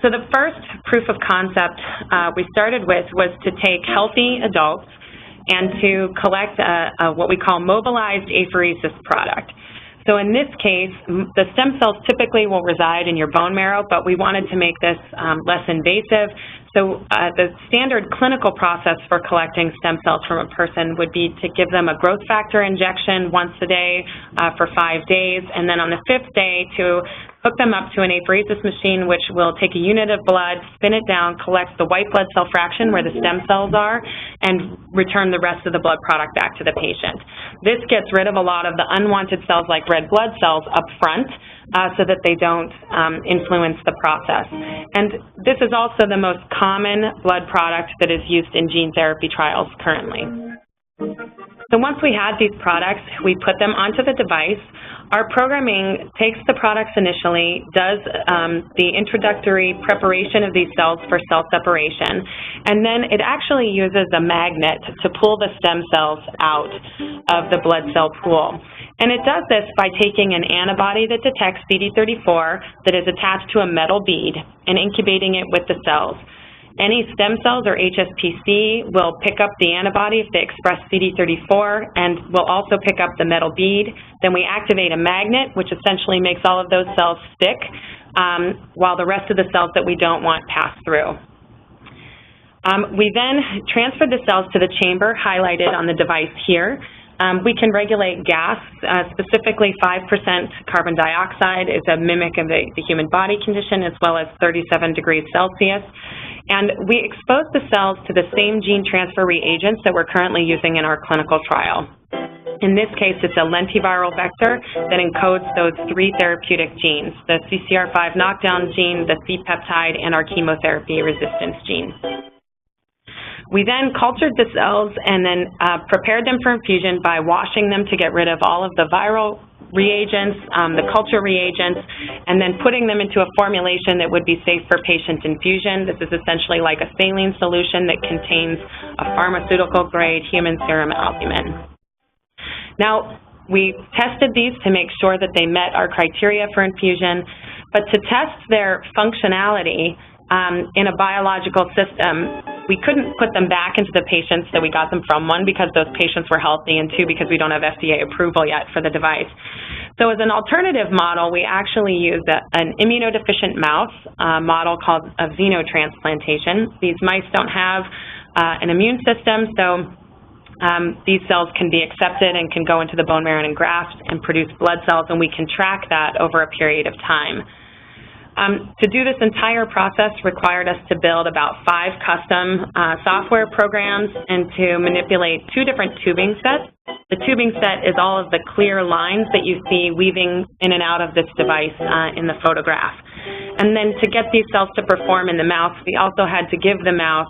So the first proof of concept we started with was to take healthy adults and to collect what we call mobilized apheresis product. So in this case, the stem cells typically will reside in your bone marrow, but we wanted to make this less invasive. So the standard clinical process for collecting stem cells from a person would be to give them a growth factor injection once a day for 5 days, and then on the 5th day to hook them up to an apheresis machine, which will take a unit of blood, spin it down, collect the white blood cell fraction where the stem cells are, and return the rest of the blood product back to the patient. This gets rid of a lot of the unwanted cells like red blood cells up front so that they don't influence the process. And this is also the most common blood product that is used in gene therapy trials currently. So once we had these products, we put them onto the device. Our programming takes the products initially, does the introductory preparation of these cells for cell separation, and then it actually uses a magnet to pull the stem cells out of the blood cell pool. And it does this by taking an antibody that detects CD34 that is attached to a metal bead and incubating it with the cells. Any stem cells or HSPC will pick up the antibody if they express CD34 and will also pick up the metal bead. Then we activate a magnet, which essentially makes all of those cells stick, while the rest of the cells that we don't want pass through. We then transfer the cells to the chamber highlighted on the device here. We can regulate gas, specifically 5% carbon dioxide is a mimic of the human body condition, as well as 37 degrees Celsius. And we expose the cells to the same gene transfer reagents that we're currently using in our clinical trial. In this case, it's a lentiviral vector that encodes those 3 therapeutic genes, the CCR5 knockdown gene, the C-peptide, and our chemotherapy resistance gene. We then cultured the cells and then prepared them for infusion by washing them to get rid of all of the viral reagents, the culture reagents, and then putting them into a formulation that would be safe for patient infusion. This is essentially like a saline solution that contains a pharmaceutical-grade human serum albumin. Now, we tested these to make sure that they met our criteria for infusion, but to test their functionality in a biological system, we couldn't put them back into the patients that we got them from, 1, because those patients were healthy, and 2, because we don't have FDA approval yet for the device. So as an alternative model, we actually used an immunodeficient mouse model called of xenotransplantation. These mice don't have an immune system, so these cells can be accepted and can go into the bone marrow and graft and produce blood cells, and we can track that over a period of time. To do this entire process required us to build about 5 custom software programs and to manipulate 2 different tubing sets. The tubing set is all of the clear lines that you see weaving in and out of this device in the photograph. And then to get these cells to perform in the mouse, we also had to give the mouse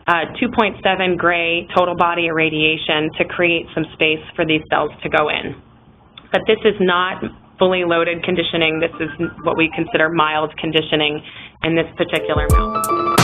2.7 gray total body irradiation to create some space for these cells to go in. But this is not fully loaded conditioning. This is what we consider mild conditioning in this particular mouse.